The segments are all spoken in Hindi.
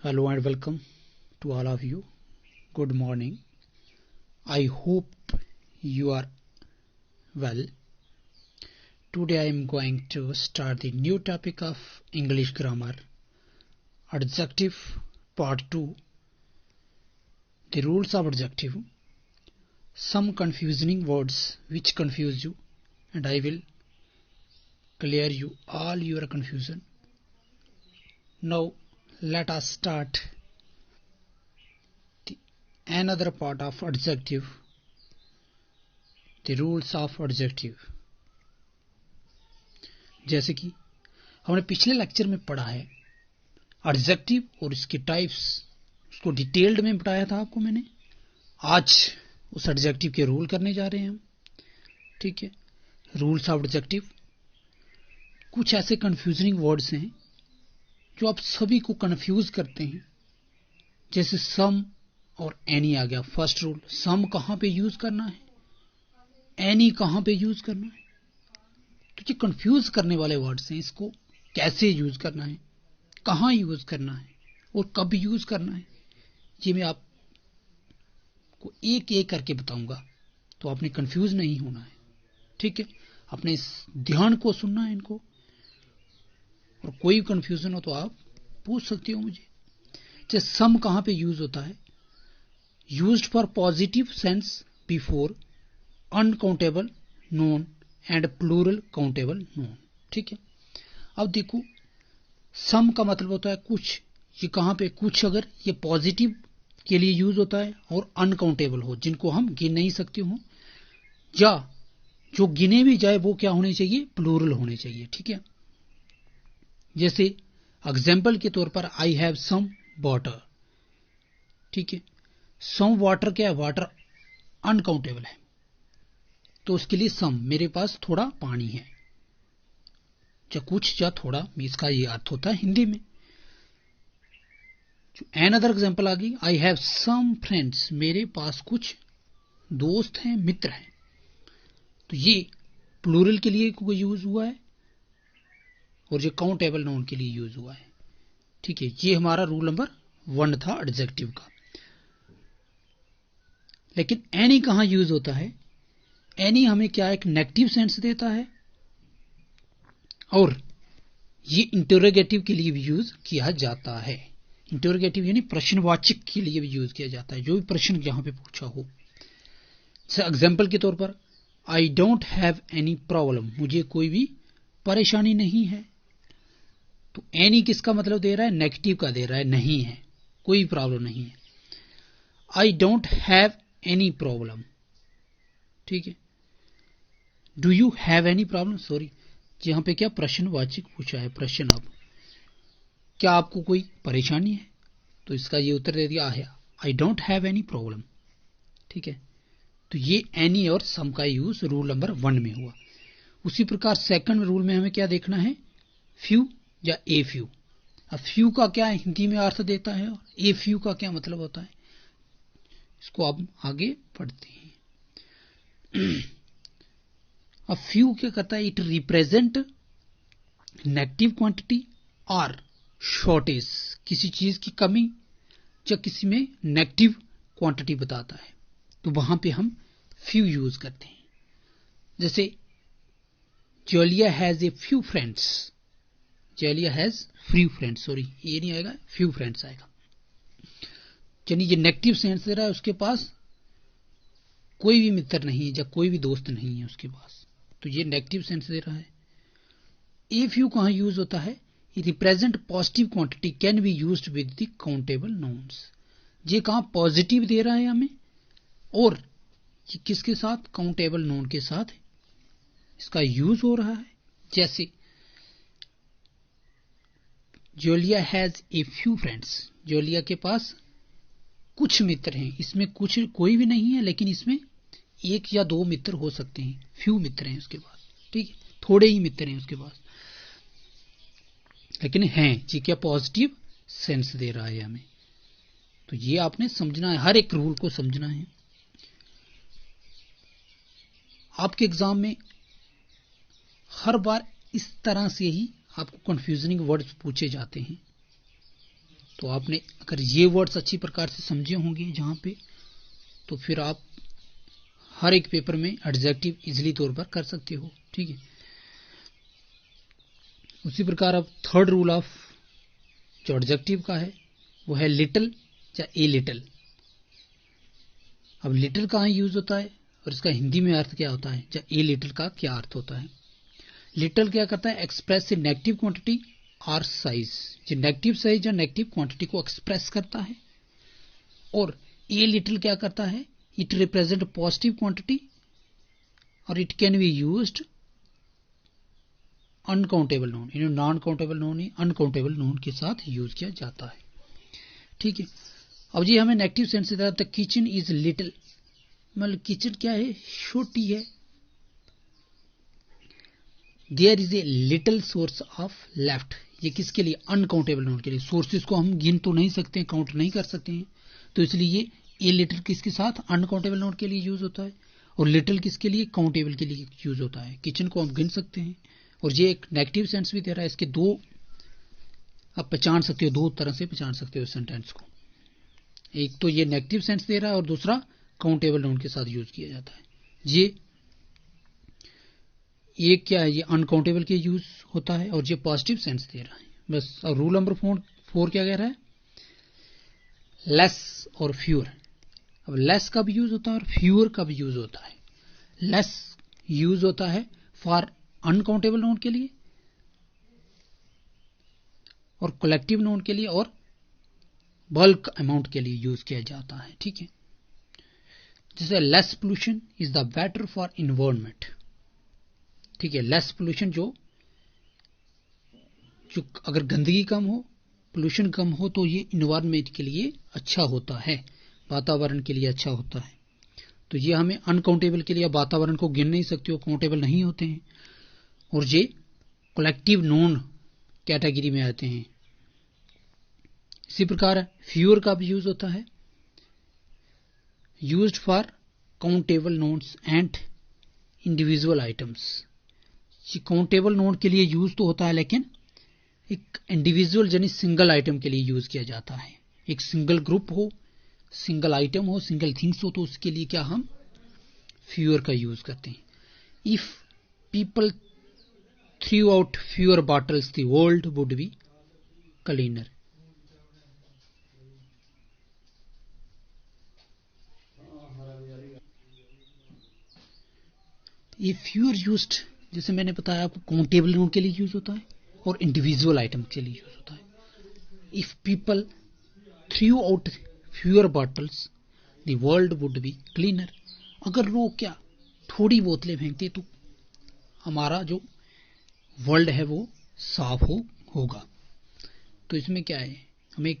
Hello and welcome to all of you. Good morning. I hope you are well. Today I am going to start the new topic of English grammar, adjective part 2, the rules of adjective, some confusing words which confuse you, and I will clear you all your confusion. Now let us start another part of adjective, the rules of adjective. जैसे कि हमने पिछले लेक्चर में पढ़ा है एडजेक्टिव और इसके टाइप्स, उसको डिटेल्ड में बताया था आपको मैंने। आज उस एडजेक्टिव के रूल करने जा रहे हैं हम। ठीक है, रूल्स ऑफ एडजेक्टिव। कुछ ऐसे कंफ्यूजिंग वर्ड्स हैं जो आप सभी को कंफ्यूज करते हैं, जैसे सम और एनी आ गया। फर्स्ट रूल, सम कहां पे यूज करना है, एनी कहां पे यूज करना है। तो ये कंफ्यूज करने वाले वर्ड्स हैं, इसको कैसे यूज करना है, कहां यूज करना है और कब यूज करना है, ये मैं आपको एक एक करके बताऊंगा, तो आपने कंफ्यूज नहीं होना है। ठीक है, अपने इस ध्यान को सुनना है इनको, और कोई कंफ्यूजन हो तो आप पूछ सकते हो मुझे। जैसे सम कहां पे यूज होता है, used for positive sense before uncountable noun and plural countable noun. ठीक है, अब देखो सम का मतलब होता है कुछ। ये कहां पे कुछ, अगर ये पॉजिटिव के लिए यूज होता है और अनकाउंटेबल हो, जिनको हम गिन नहीं सकते हो, या जो गिने भी जाए वो क्या होने चाहिए, प्लूरल होने चाहिए। ठीक है, जैसे एग्जाम्पल के तौर पर आई हैव सम वाटर। ठीक है, सम वाटर क्या है, वाटर अनकाउंटेबल है, तो उसके लिए सम, मेरे पास थोड़ा पानी है, या कुछ या थोड़ा, इसका ये अर्थ होता है हिंदी में। एन अदर एग्जाम्पल आ गई, आई हैव सम फ्रेंड्स, मेरे पास कुछ दोस्त हैं, मित्र हैं, तो ये प्लूरल के लिए यूज हुआ है और ये काउंटेबल नाउन के लिए यूज हुआ है। ठीक है, ये हमारा रूल नंबर 1 था एडजेक्टिव का। लेकिन एनी कहां यूज होता है, एनी हमें क्या एक नेगेटिव सेंस देता है, और ये इंटरोगेटिव के लिए भी यूज किया जाता है। इंटरोगेटिव यानी प्रश्नवाचक के लिए भी यूज किया जाता है, जो भी प्रश्न यहां पे पूछा हो। जैसे एग्जाम्पल के तौर पर I don't have any problem, मुझे कोई भी परेशानी नहीं है। तो एनी किसका मतलब दे रहा है, नेगेटिव का दे रहा है, नहीं है, कोई प्रॉब्लम नहीं है। I don't have any problem. ठीक है, do you have any problem, sorry, यहां पे क्या प्रश्नवाचक पूछा है, प्रश्न। अब क्या आपको कोई परेशानी है, तो इसका ये उत्तर दे दिया है, I don't have any problem. ठीक है, तो ये एनी और सम का यूज रूल नंबर 1 में हुआ। उसी प्रकार सेकंड रूल में हमें क्या देखना है, फ्यू या ए फ्यू। अब फ्यू का क्या हिंदी में अर्थ देता है और ए फ्यू का क्या मतलब होता है, इसको आप आगे पढ़ते हैं। अब फ्यू क्या करता है, इट रिप्रेजेंट नेगेटिव क्वांटिटी और शॉर्टेज, किसी चीज की कमी या किसी में नेगेटिव क्वांटिटी बताता है, तो वहां पे हम फ्यू यूज करते हैं। जैसे Julia has a few friends, Julia has few friends, sorry ये नहीं आएगा, फ्यू फ्रेंड्स आएगा, यानी ये नेगेटिव सेंस दे रहा है, उसके पास कोई भी मित्र नहीं है या कोई भी दोस्त नहीं है उसके पास, तो ये नेगेटिव सेंस दे रहा है। ए फ्यू कहां यूज होता है, represent positive quantity can be used with the countable nouns. ये कहां पॉजिटिव दे रहा है हमें, और ये किसके साथ, काउंटेबल नाउन के साथ इसका यूज हो रहा है। जैसे Julia has a few friends, जोलिया के पास कुछ मित्र हैं, इसमें कुछ कोई भी नहीं है, लेकिन इसमें एक या दो मित्र हो सकते हैं, फ्यू मित्र हैं उसके पास। ठीक है, थोड़े ही मित्र हैं उसके पास, लेकिन हैं, ये क्या पॉजिटिव सेंस दे रहा है हमें। तो ये आपने समझना है, हर एक रूल को समझना है। आपके एग्जाम में हर बार इस तरह से ही आपको कंफ्यूजिंग वर्ड्स पूछे जाते हैं, तो आपने अगर ये वर्ड्स अच्छी प्रकार से समझे होंगे जहां पे, तो फिर आप हर एक पेपर में एडजेक्टिव इजीली तौर पर कर सकते हो। ठीक है, उसी प्रकार अब थर्ड रूल ऑफ जो एडजेक्टिव का है वो है लिटिल या ए लिटिल। अब लिटिल कहाँ यूज होता है और इसका हिंदी में अर्थ क्या होता है, या ए लिटिल का क्या अर्थ होता है। लिटिल क्या करता है, एक्सप्रेस ए नेगेटिव क्वांटिटी और साइज, जो नेगेटिव साइज या नेगेटिव क्वांटिटी को एक्सप्रेस करता है। और ए लिटिल क्या करता है, इट रिप्रेजेंट पॉजिटिव क्वांटिटी और it can be used uncountable known, non countable known he uncountable known के साथ यूज किया जाता है। ठीक है, अब जी हमें नेगेटिव सेंस से द किचन इज लिटिल, मतलब किचन क्या है, छोटी है। There is a little source of left, ये किसके लिए, अनकाउंटेबल नोन के लिए। सोर्सेज को हम गिन तो नहीं सकते, काउंट नहीं कर सकते हैं, तो इसलिए ये ए लिटिल किसके साथ, अनकाउंटेबल नोन के लिए यूज होता है, और लिटिल किसके लिए, काउंटेबल के लिए यूज होता है। किचन को हम गिन सकते हैं, और ये एक नेगेटिव सेंस भी दे रहा है। इसके दो आप पहचान सकते हो, दो तरह से पहचान सकते हो सेंटेंस को। एक तो ये नेगेटिव सेंस दे रहा है और दूसरा काउंटेबल नोन के साथ यूज किया जाता है। ये क्या है, ये अनकाउंटेबल के यूज होता है, और ये पॉजिटिव सेंस दे रहा है बस। और रूल नंबर 4 क्या कह रहा है, लेस और फ्यूअर। अब लेस का भी यूज होता है और फ्यूअर का भी यूज होता है। लेस यूज होता है फॉर अनकाउंटेबल नोन के लिए और कलेक्टिव नोन के लिए और बल्क अमाउंट के लिए यूज किया जाता है। ठीक है, जैसे less pollution is the better for environment. ठीक है, लेस पोल्यूशन जो अगर गंदगी कम हो, पोल्यूशन कम हो, तो ये इन्वायरमेंट के लिए अच्छा होता है, वातावरण के लिए अच्छा होता है। तो ये हमें अनकाउंटेबल के लिए, वातावरण को गिन नहीं सकते हो, काउंटेबल नहीं होते हैं, और ये कलेक्टिव नोन कैटेगरी में आते हैं। इसी प्रकार फ्यूअर का भी यूज होता है, used for countable nouns and individual items. Countable noun के लिए यूज तो होता है, लेकिन एक इंडिविजुअल यानी सिंगल आइटम के लिए यूज किया जाता है। एक सिंगल ग्रुप हो, सिंगल आइटम हो, सिंगल थिंग्स हो, तो उसके लिए क्या हम फ्यूअर का यूज करते हैं। If people through out fewer bottles the world would be cleaner. ये फ्यूअर यूज्ड, जैसे मैंने बताया आपको, काउंटेबल नोन के लिए यूज होता है और इंडिविजुअल आइटम के लिए यूज होता है। If people through out fewer bottles the world would be cleaner. अगर लोग क्या थोड़ी बोतलें फेंकते तो हमारा जो वर्ल्ड है वो साफ होगा। तो इसमें क्या है, हमें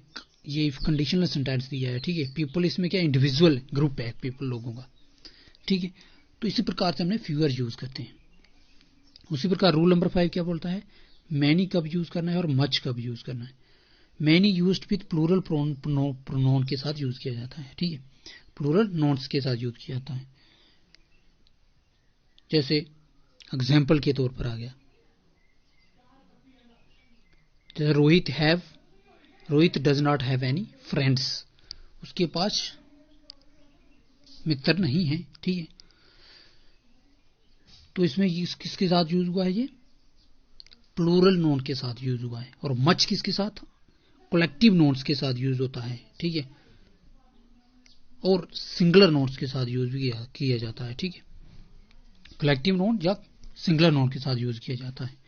ये कंडीशनल सेंटेंस दिया है। ठीक है, पीपल इसमें क्या इंडिविजुअल ग्रुप है पीपल लोगों का। ठीक है, तो इसी प्रकार से हमने फ्यूअर यूज करते हैं। उसी प्रकार रूल नंबर 5 क्या बोलता है, मैनी कब यूज करना है और मच कब यूज करना है। Many used with plural pronoun के साथ यूज किया जाता है। ठीक है, प्लूरल नोन्स के साथ यूज किया जाता है। जैसे एग्जाम्पल के तौर पर आ गया, जैसे Rohit does not have any friends, उसके पास मित्र नहीं है। ठीक है, तो इसमें किसके साथ यूज हुआ है, ये प्लूरल नोन के साथ यूज हुआ है। और मच किसके साथ, कलेक्टिव नोन्स के साथ यूज होता है। ठीक है, और सिंगुलर नोन्स के साथ यूज भी किया जाता है। ठीक है, कलेक्टिव नोन या सिंगुलर नोन के साथ यूज किया जाता है।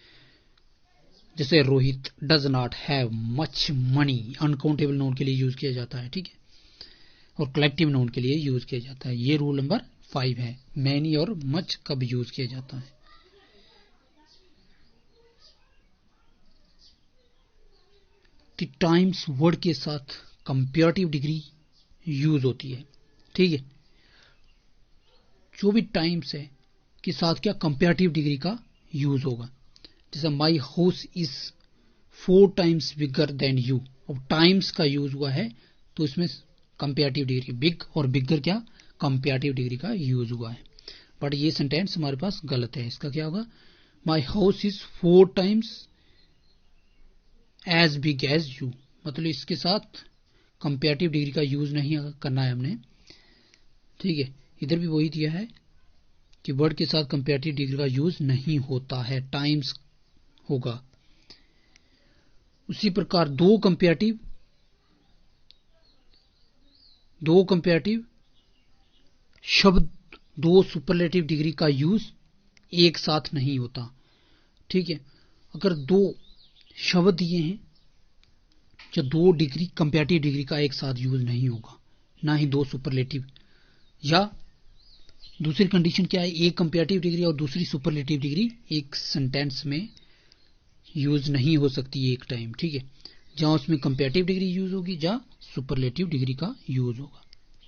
जैसे Rohit does not have much money, uncountable known के लिए यूज किया जाता है। ठीक है, और कलेक्टिव नोन के लिए यूज किया जाता है। ये रूल नंबर 5 है, मैनी और मच कब यूज किया जाता है। द टाइम्स वर्ड के साथ कंपैरेटिव डिग्री यूज होती है। ठीक है, जो भी टाइम्स है के साथ क्या कंपैरेटिव डिग्री का यूज होगा। जैसे माई house is 4 times bigger than you, अब टाइम्स का यूज हुआ है तो इसमें कंपैरेटिव डिग्री बिग और बिगर क्या कंपैरेटिव डिग्री का यूज हुआ है। बट ये सेंटेंस हमारे पास गलत है। इसका क्या होगा, my house is 4 times as big as you, मतलब इसके साथ कंपैरेटिव डिग्री का यूज नहीं करना है हमने, ठीक है। इधर भी वही दिया है कि वर्ड के साथ कंपैरेटिव डिग्री का यूज नहीं होता है, टाइम्स होगा। उसी प्रकार दो कंपैरेटिव शब्द, दो सुपरलेटिव डिग्री का यूज एक साथ नहीं होता, ठीक है। अगर दो शब्द दिए हैं जो दो डिग्री कंपैरेटिव डिग्री का एक साथ यूज नहीं होगा, ना ही दो सुपरलेटिव, या दूसरी कंडीशन क्या है, एक कंपैरेटिव डिग्री और दूसरी सुपरलेटिव डिग्री एक सेंटेंस में यूज नहीं हो सकती एक टाइम, ठीक है। जहां उसमें कंपैरेटिव डिग्री यूज होगी, जहां सुपरलेटिव डिग्री का यूज होगा,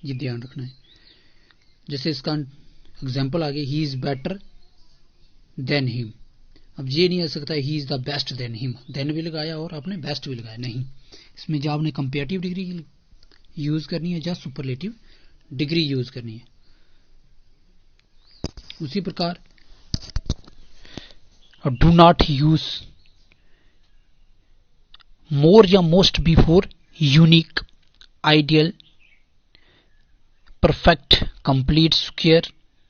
ये ध्यान रखना है। जैसे इसका एग्जांपल आगे, he is better than him. अब ये नहीं आ सकता he is the best than him, then भी लगाया और आपने बेस्ट भी लगाया, नहीं। इसमें जब आपने कंपैरेटिव डिग्री यूज करनी है, जहां सुपरलेटिव डिग्री यूज करनी है। उसी प्रकार डू नॉट यूज मोर या most before unique, ideal, perfect, complete, square,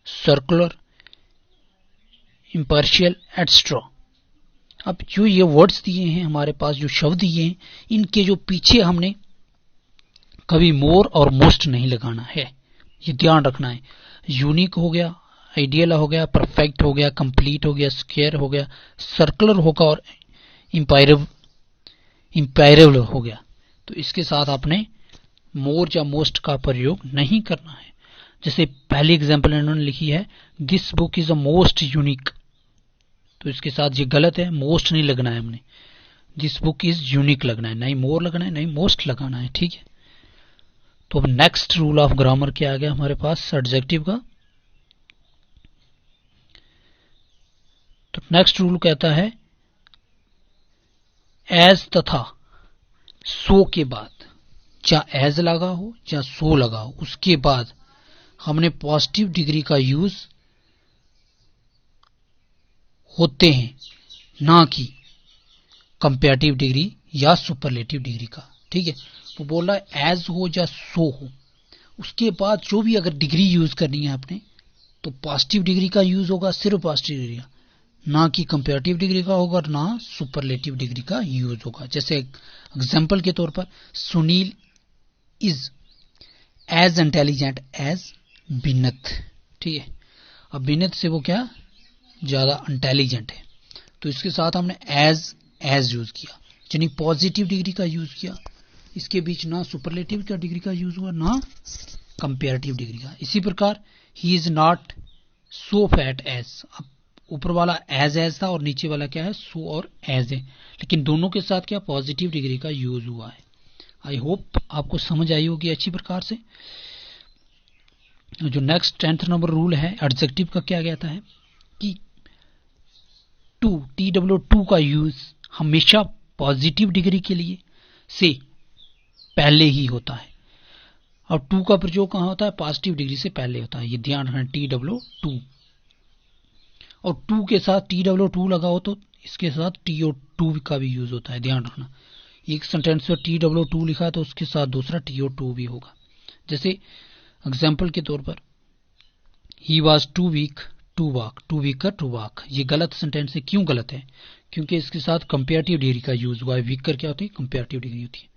circular, impartial, etcetera. अब जो ये वर्ड्स दिए हैं हमारे पास, जो शब्द दिए हैं, इनके जो पीछे हमने कभी मोर और मोस्ट नहीं लगाना है, ये ध्यान रखना है। यूनिक हो गया, आइडियल हो गया, परफेक्ट हो गया, कंप्लीट हो गया, स्क्वायर हो गया, सर्कुलर होगा और इम्पायरेबल हो गया। तो इसके साथ आपने मोर या मोस्ट का प्रयोग नहीं करना है। जैसे पहली एग्जांपल इन्होंने लिखी है, this book is a most unique, तो इसके साथ ये गलत है, मोस्ट नहीं लगना है हमने, दिस बुक इज यूनिक लगना है, नहीं मोर लगना है, नहीं मोस्ट लगाना है, ठीक है। तो अब नेक्स्ट रूल ऑफ ग्रामर क्या आ गया हमारे पास, एडजेक्टिव का। तो नेक्स्ट रूल कहता है, एज तथा सो के बाद, चाहे एज लगा हो या सो लगा हो, उसके बाद हमने पॉजिटिव डिग्री का यूज होते हैं, ना कि कंपैरेटिव डिग्री या सुपरलेटिव डिग्री का, ठीक है। तो बोल रहा है एज हो या सो हो, उसके बाद जो भी अगर डिग्री यूज करनी है आपने, तो पॉजिटिव डिग्री का यूज होगा, सिर्फ पॉजिटिव डिग्री का, ना कि कंपैरेटिव डिग्री का होगा, ना सुपरलेटिव डिग्री का यूज होगा। जैसे एग्जांपल के तौर पर, Sunil is as intelligent as बिनत, ठीक है। अब बिनत से वो क्या ज्यादा इंटेलिजेंट है, तो इसके साथ हमने एज यूज किया, यानी पॉजिटिव डिग्री का यूज किया। इसके बीच ना सुपरलेटिव का डिग्री का यूज हुआ, ना कंपैरेटिव डिग्री का। इसी प्रकार he is not so fat as, अब ऊपर वाला एज था और नीचे वाला क्या है, सो और एज है, लेकिन दोनों के साथ क्या पॉजिटिव डिग्री का यूज हुआ है। आई होप आपको समझ आई होगी अच्छी प्रकार से। जो नेक्स्ट 10th नंबर रूल है एडजेक्टिव का, क्या कहता है कि TW2 का यूज हमेशा पॉजिटिव डिग्री के लिए से पहले ही होता है, और 2 का प्रयोग कहां होता है, पॉजिटिव डिग्री से पहले होता है, ये ध्यान रखना, TW2। और 2 के साथ TW2 लगा हो तो इसके साथ TO2 का भी यूज होता है, ध्यान रखना। एक सेंटेंस में TW2 लिखा है तो उसके साथ दूसरा TO2 भी होगा। जैसे एग्जाम्पल के तौर पर, he was too weak to walk, too weaker to walk, ये गलत सेंटेंस है। क्यों गलत है, क्योंकि इसके साथ कंपैरेटिव डिग्री का यूज हुआ है। वीकर क्या होती है, कंपैरेटिव डिग्री होती है,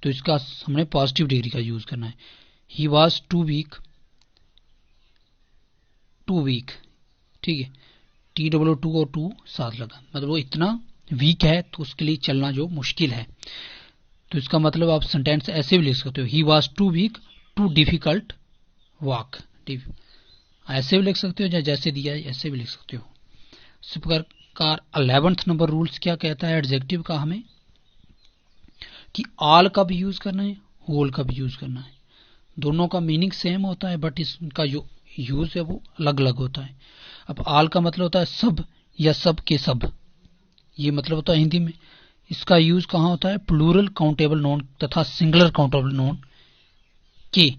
तो इसका हमने पॉजिटिव डिग्री का यूज करना है। He was too weak to weak, ठीक है, TW2 और 2 साथ लगा, मतलब वो इतना वीक है तो उसके लिए चलना जो मुश्किल है। तो इसका मतलब आप सेंटेंस ऐसे भी लिख सकते हो, he was too weak to difficult walk, ऐसे भी लिख सकते हो, या जैसे दिया है ऐसे भी लिख सकते हो। इसी प्रकार 11th नंबर रूल्स क्या कहता है एडजेक्टिव का, हमें कि ऑल का भी यूज करना है, होल का भी यूज करना है। दोनों का मीनिंग सेम होता है, बट इसका जो यूज है वो अलग अलग होता है। अब ऑल का मतलब होता है सब या सब के सब, ये मतलब होता है हिंदी में। इसका यूज कहां होता है, प्लूरल काउंटेबल नोन तथा सिंगुलर काउंटेबल नोन के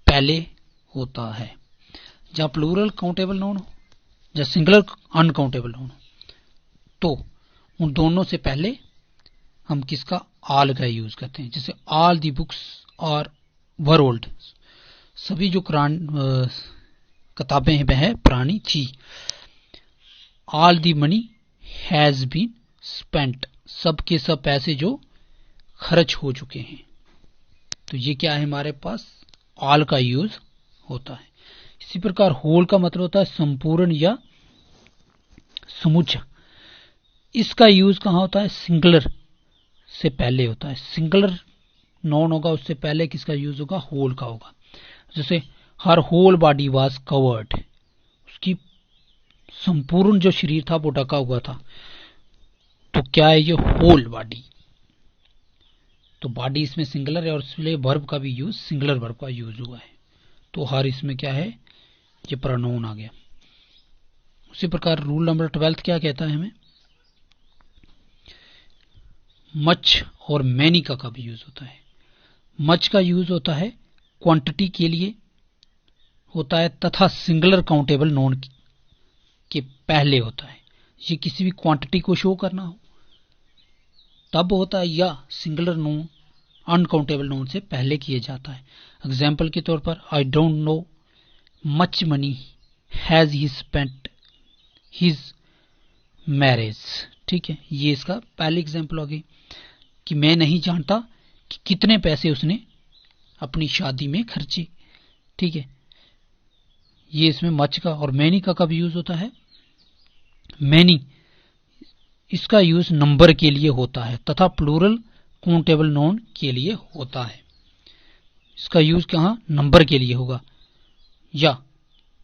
पहले होता है। जहां प्लूरल काउंटेबल नोन हो या सिंगुलर अनकाउंटेबल नोन हो, तो उन दोनों से पहले हम किसका ऑल का यूज करते हैं। जैसे ऑल दी बुक्स और वर ओल्ड, सभी जो किताबें हैं वह पुरानी थी। All the money has been spent, सब के सब पैसे जो खर्च हो चुके हैं। तो ये क्या है, हमारे पास ऑल का यूज होता है। इसी प्रकार होल का मतलब होता है संपूर्ण या समुच्चा। इसका यूज कहां होता है, सिंगुलर से पहले होता है। सिंगुलर नॉन होगा उससे पहले किसका यूज होगा, होल का होगा। जैसे हर होल बॉडी वाज कवर्ड, उसकी संपूर्ण जो शरीर था वो ढका हुआ था। तो क्या है ये, होल बॉडी। तो बॉडी इसमें सिंगुलर है और इसलिए वर्ब का भी यूज सिंगुलर वर्ब का यूज हुआ है। तो हर इसमें क्या है, ये प्रोनाउन आ गया। उसी प्रकार रूल नंबर 12 क्या कहता है हमें, मच और मैनी का भी यूज होता है। मच का यूज होता है क्वांटिटी के लिए होता है तथा सिंगुलर काउंटेबल नोन के पहले होता है। ये किसी भी क्वांटिटी को शो करना हो तब होता है, या सिंगुलर नोन अनकाउंटेबल नोन से पहले किया जाता है। एग्जाम्पल के तौर पर, I don't know much money has he spent his marriage. ठीक है, ये इसका पहली एग्जाम्पल होगी कि मैं नहीं जानता कि कितने पैसे उसने अपनी शादी में खर्चे। ठीक है, ये इसमें मच का। और मैनी का कब यूज होता है, मैनी इसका यूज नंबर के लिए होता है तथा प्लूरल काउंटेबल नोन के लिए होता है। इसका यूज कहां, नंबर के लिए होगा या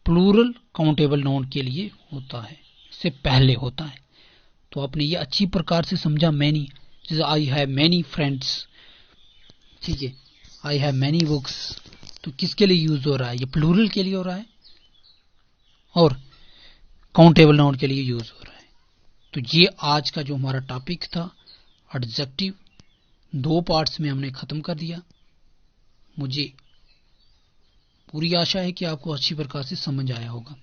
प्लूरल काउंटेबल नोन के लिए होता है, इससे पहले होता है। तो आपने ये अच्छी प्रकार से समझा। मैनी, जैसे आई हैव मैनी फ्रेंड्स, ठीक है, आई हैव मैनी बुक्स, तो किसके लिए यूज हो रहा है, ये प्लूरल के लिए हो रहा है और काउंटेबल नाउन के लिए यूज हो रहा है। तो ये आज का जो हमारा टॉपिक था एडजेक्टिव, 2 पार्ट्स में हमने खत्म कर दिया। मुझे पूरी आशा है कि आपको अच्छी प्रकार से समझ आया होगा।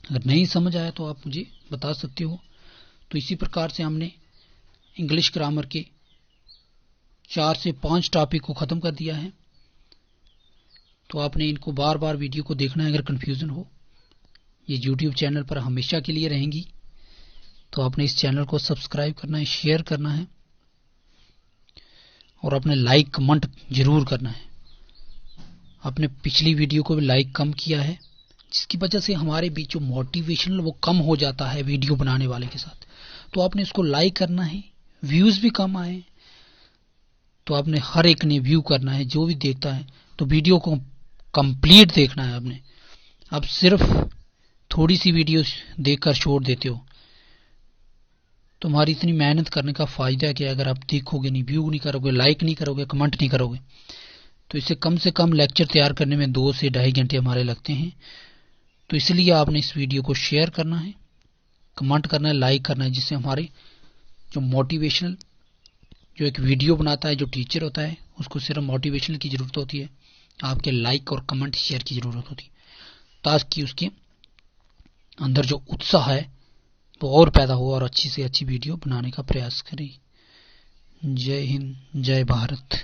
अगर नहीं समझ आया तो आप मुझे बता सकते हो। तो इसी प्रकार से हमने इंग्लिश ग्रामर के 4 से 5 टॉपिक को खत्म कर दिया है। तो आपने इनको बार बार वीडियो को देखना है। अगर कंफ्यूजन हो, ये YouTube चैनल पर हमेशा के लिए रहेंगी। तो आपने इस चैनल को सब्सक्राइब करना है, शेयर करना है और अपने लाइक कमेंट जरूर करना है। आपने पिछली वीडियो को भी लाइक कम किया है, जिसकी वजह से हमारे बीच जो मोटिवेशन वो कम हो जाता है वीडियो बनाने वाले के साथ। तो आपने इसको लाइक करना है, व्यूज भी कम आए तो आपने हर एक ने व्यू करना है, जो भी देखता है। तो वीडियो को कंप्लीट देखना है आपने। अब सिर्फ थोड़ी सी वीडियो देखकर छोड़ देते हो, तुम्हारी इतनी मेहनत करने का फायदा क्या है अगर आप देखोगे नहीं, व्यू नहीं करोगे, लाइक नहीं करोगे, कमेंट नहीं करोगे। तो इसे कम से कम लेक्चर तैयार करने में 2 से 2.5 घंटे हमारे लगते हैं। तो इसलिए आपने इस वीडियो को शेयर करना है, कमेंट करना है, लाइक करना है, जिससे हमारे जो मोटिवेशनल जो एक वीडियो बनाता है, जो टीचर होता है, उसको सिर्फ मोटिवेशनल की जरूरत होती है, आपके लाइक और कमेंट शेयर की जरूरत होती है, ताकि उसके अंदर जो उत्साह है वो और पैदा हो और अच्छी से अच्छी वीडियो बनाने का प्रयास करें। जय हिंद, जय भारत।